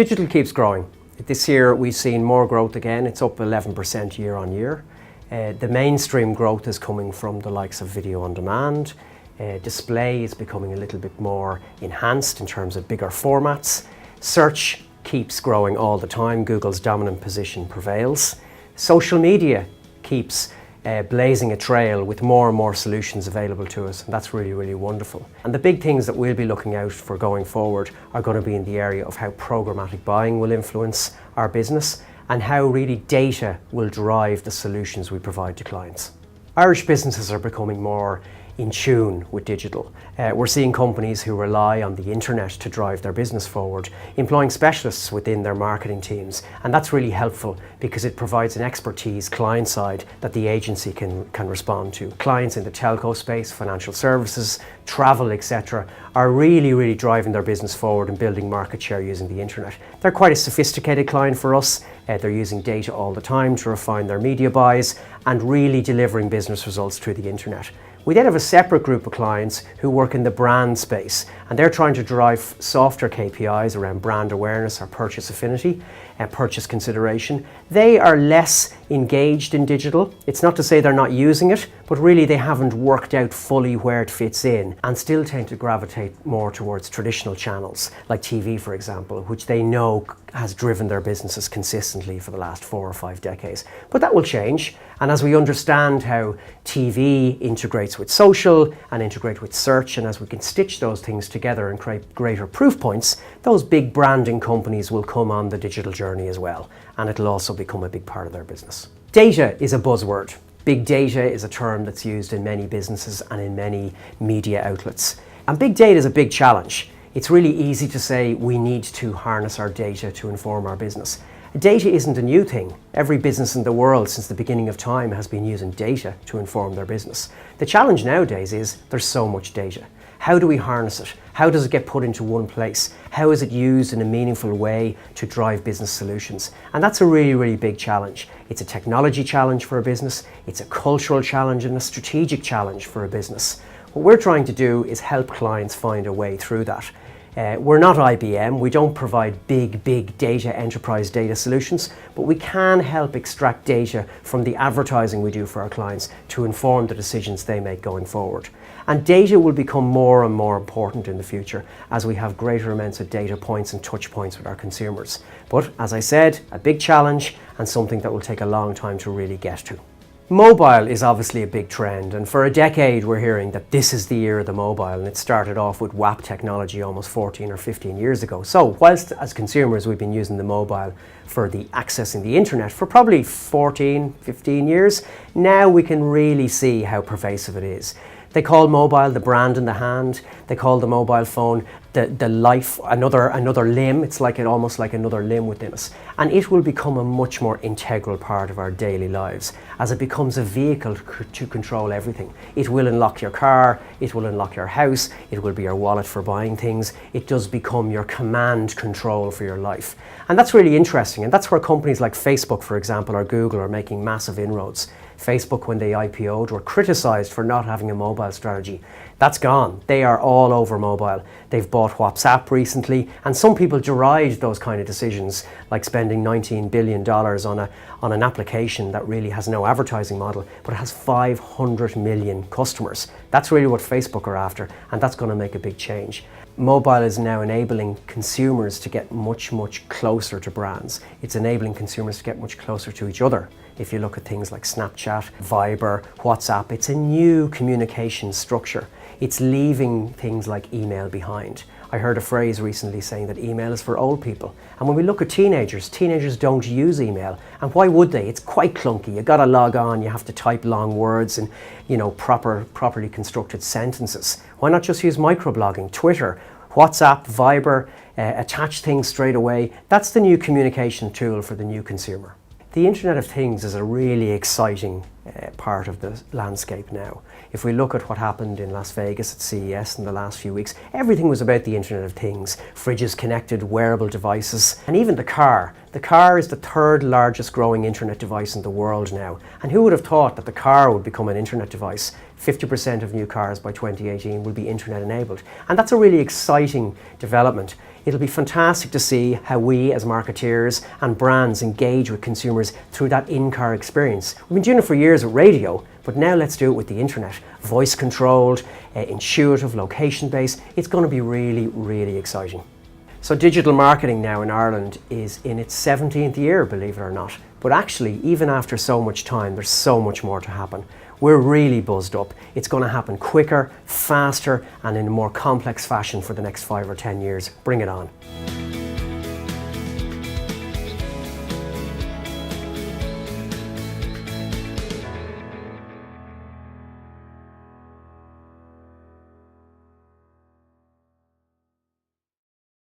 Digital keeps growing. This year we've seen more growth again. It's up 11% year on year. The mainstream growth is coming from the likes of video on demand. Display is becoming a little bit more enhanced in terms of bigger formats. Search keeps growing all the time. Google's dominant position prevails. Social media keeps blazing a trail with more and more solutions available to us, and that's really, really wonderful. And the big things that we'll be looking out for going forward are going to be in the area of how programmatic buying will influence our business and how really data will drive the solutions we provide to clients. Irish businesses are becoming more in tune with digital. We're seeing companies who rely on the internet to drive their business forward, employing specialists within their marketing teams, and that's really helpful because it provides an expertise client side that the agency can respond to. Clients in the telco space, financial services, travel, etc. are really driving their business forward and building market share using the internet. They're quite a sophisticated client for us. They're using data all the time to refine their media buys and really delivering business results through the internet. We then have a separate group of clients who work in the brand space, and they're trying to drive softer KPIs around brand awareness or purchase affinity and purchase consideration. They are less engaged in digital. It's not to say they're not using it, but really they haven't worked out fully where it fits in and still tend to gravitate more towards traditional channels like TV, for example, which they know has driven their businesses consistently for the last 4 or 5 decades. But that will change, and as we understand how TV integrates with social and integrate with search, and as we can stitch those things together and create greater proof points, those big branding companies will come on the digital journey as well, and it'll also become a big part of their business. Data is a buzzword. Big data is a term that's used in many businesses and in many media outlets. And big data is a big challenge. It's really easy to say we need to harness our data to inform our business. Data isn't a new thing. Every business in the world since the beginning of time has been using data to inform their business. The challenge nowadays is there's so much data. How do we harness it? How does it get put into one place? How is it used in a meaningful way to drive business solutions? And that's a really big challenge. It's a technology challenge for a business, it's a cultural challenge and a strategic challenge for a business. What we're trying to do is help clients find a way through that. We're not IBM, we don't provide big data, enterprise data solutions, but we can help extract data from the advertising we do for our clients to inform the decisions they make going forward. And data will become more and more important in the future as we have greater amounts of data points and touch points with our consumers. But as I said, a big challenge and something that will take a long time to really get to. Mobile is obviously a big trend, and for a decade we're hearing that this is the year of the mobile, and it started off with WAP technology almost 14 or 15 years ago. So whilst as consumers we've been using the mobile for the accessing the internet for probably 14, 15 years, now we can really see how pervasive it is. They call mobile the brand in the hand. They call the mobile phone the life, another limb. It's like almost like another limb within us. And it will become a much more integral part of our daily lives as it becomes a vehicle to control everything. It will unlock your car, it will unlock your house, it will be your wallet for buying things. It does become your command control for your life. And that's really interesting. And that's where companies like Facebook, for example, or Google are making massive inroads. Facebook, when they IPO'd, were criticised for not having a mobile strategy. That's gone. They are all over mobile. They've bought WhatsApp recently, and some people deride those kind of decisions, like spending $19 billion on an application that really has no advertising model, but it has 500 million customers. That's really what Facebook are after, and that's going to make a big change. Mobile is now enabling consumers to get much closer to brands. It's enabling consumers to get much closer to each other. If you look at things like Snapchat, Viber, WhatsApp, it's a new communication structure. It's leaving things like email behind. I heard a phrase recently saying that email is for old people. And when we look at teenagers don't use email. And why would they? It's quite clunky. You gotta log on, you have to type long words and properly constructed sentences. Why not just use microblogging, Twitter, WhatsApp, Viber, attach things straight away? That's the new communication tool for the new consumer. The Internet of Things is a really exciting part of the landscape now. If we look at what happened in Las Vegas at CES in the last few weeks, everything was about the Internet of Things. Fridges connected, wearable devices, and even the car. The car is the 3rd largest growing internet device in the world now. And who would have thought that the car would become an internet device 50% of new cars by 2018 will be internet enabled. And that's a really exciting development. It'll be fantastic to see how we as marketeers and brands engage with consumers through that in-car experience. We've been doing it for years with radio, but now let's do it with the internet. Voice controlled, intuitive, location based. It's going to be really, really exciting. So digital marketing now in Ireland is in its 17th year, believe it or not. But actually, even after so much time, there's so much more to happen. We're really buzzed up. It's going to happen quicker, faster, and in a more complex fashion for the next 5 or 10 years. Bring it on.